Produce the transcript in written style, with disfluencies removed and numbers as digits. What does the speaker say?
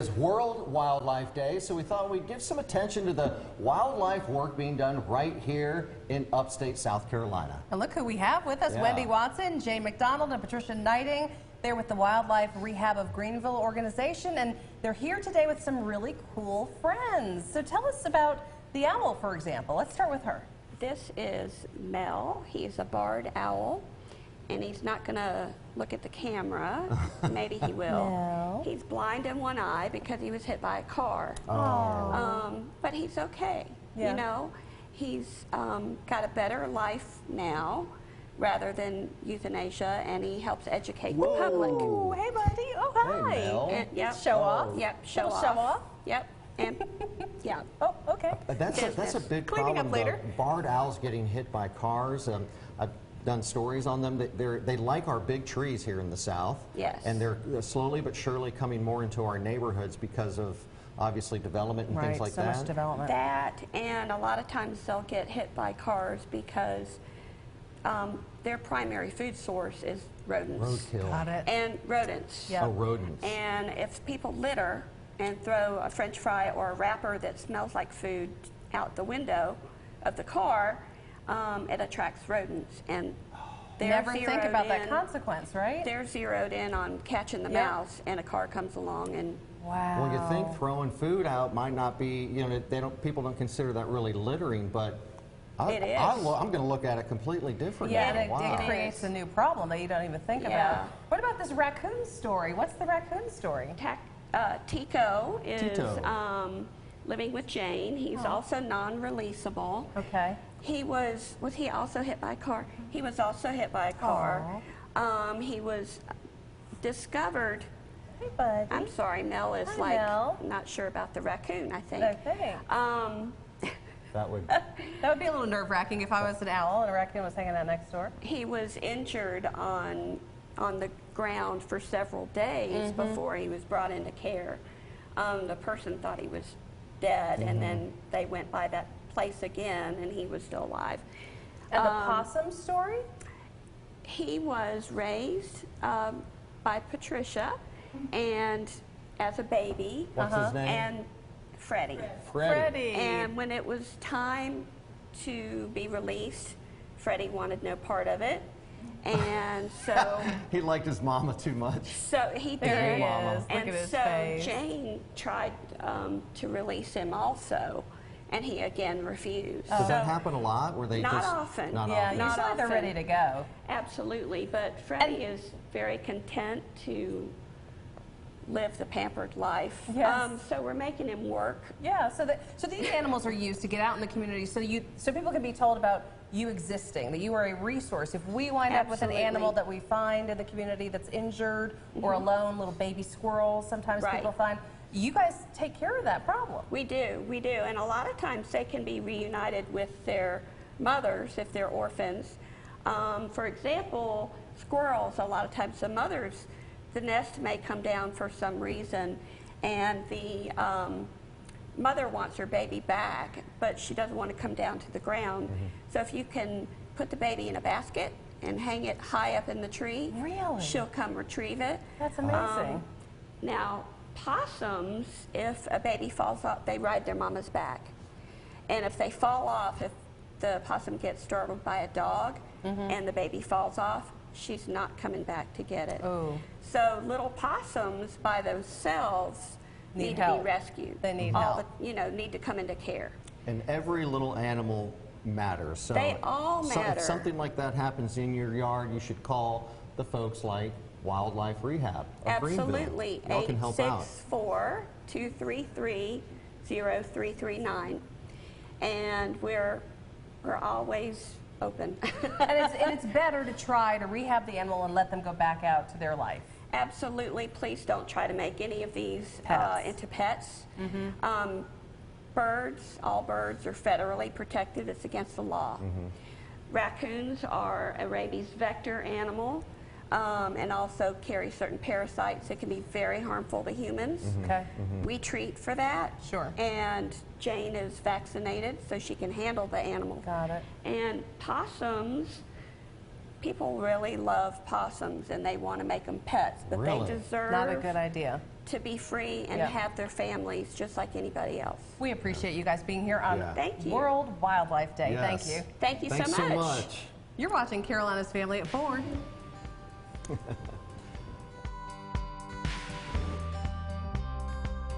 It's World Wildlife Day, so we thought we'd give some attention to the wildlife work being done right here in upstate South Carolina. And look who we have with us, Wendy Watson, Jane McDonald, and Patricia Knighting. They're with the Wildlife Rehab of Greenville organization, and they're here today with some really cool friends. So tell us about the owl, for example. Let's start with her. This is Mel. He's a barred owl, and he's not going to look at the camera. Maybe he will. No. He's blind in one eye because he was hit by a car. But he's okay. Yeah. You know, he's got a better life now rather than euthanasia, and he helps educate the public. Oh, hey, buddy. Oh, hi. Hey, Mel. And, yep. Show off. Yep, show Little off. show off. Yep. And yeah. Oh, okay. That's a big Cleaning problem. up later. Barred owls getting hit by cars. I've done stories on them. They like our big trees here in the South. Yes. And they're slowly but surely coming more into our neighborhoods because of obviously development and things like so that. much development. That, and a lot of times they'll get hit by cars because their primary food source is rodents. Roadkill. Got it. And rodents. Yeah. Oh, rodents. And if people litter and throw a French fry or a wrapper that smells like food out the window of the car, it attracts rodents. And they're Never think zeroed about that in- consequence, right? They're zeroed in on catching the mouse, and a car comes along and Wow. Well, you think throwing food out might not be, you know, people don't consider that really littering, but It is. I'm going to look at it completely differently. Yeah, and Wow. it creates a new problem that you don't even think Yeah. about. What about this raccoon story? What's the raccoon story? Tico is Tito. living with Jane. He's also non-releasable. Okay. Was he also hit by a car? He was also hit by a car. He was discovered. Hey, buddy. I'm sorry, Mel is Hi, Mel. not sure about the raccoon, I think. Okay. That would. That would be a little nerve-wracking if I was an owl and a raccoon was hanging out next door. He was injured on the ground for several days before he was brought into care. The person thought he was dead, and then they went by that place again, and he was still alive. And the possum story? He was raised by Patricia, and as a baby, What's his name? and Freddie. Freddie. And when it was time to be released, Freddie wanted no part of it, and so He liked his mama too much. he did. There he Mama. is. Look And at his so face. Jane tried to release him also, and he again refused. Does that So- happen a lot? Where they Not just often. Not Yeah, often. Not usually they're often. ready to go. Absolutely, but Freddie is very content to live the pampered life. Yes. So we're making him work. Yeah, so these animals are used to get out in the community so people can be told about you existing, that you are a resource. If we wind up with an Absolutely. animal that we find in the community that's injured or alone, little baby squirrels sometimes Right. people find, you guys take care of that problem. We do, and a lot of times they can be reunited with their mothers if they're orphans. For example, squirrels, a lot of times the mothers, the nest may come down for some reason, and the mother wants her baby back, but she doesn't want to come down to the ground. So if you can put the baby in a basket and hang it high up in the tree, Really? she'll come retrieve it. That's amazing. Now, possums, if a baby falls off, they ride their mama's back. And if they fall off, if the possum gets startled by a dog and the baby falls off, she's not coming back to get it. Oh. So little possums by themselves need to help. be rescued. They need All help. need to come into care. And every little animal matters. So They all matter. If something like that happens in your yard, you should call the folks like Wildlife Rehab of Greenville. Absolutely. Y'all can help out. 864-233-0339. And we're always open. and it's better to try to rehab the animal and let them go back out to their life. Absolutely. Please don't try to make any of these Pets. into pets. Birds, all birds are federally protected. It's against the law. Raccoons are a rabies vector animal and also carry certain parasites that can be very harmful to humans. Okay. We treat for that. Sure. And Jane is vaccinated so she can handle the animal. Got it. And possums, people really love possums and they want to make them pets, but Really? they deserve Not a good idea. to be free and Yep. have their families just like anybody else. We appreciate you guys being here on Yeah. Thank you. World Wildlife Day. Yes. Thank you. Thank you Thanks so much. so much. You're watching Carolina's Family at 4.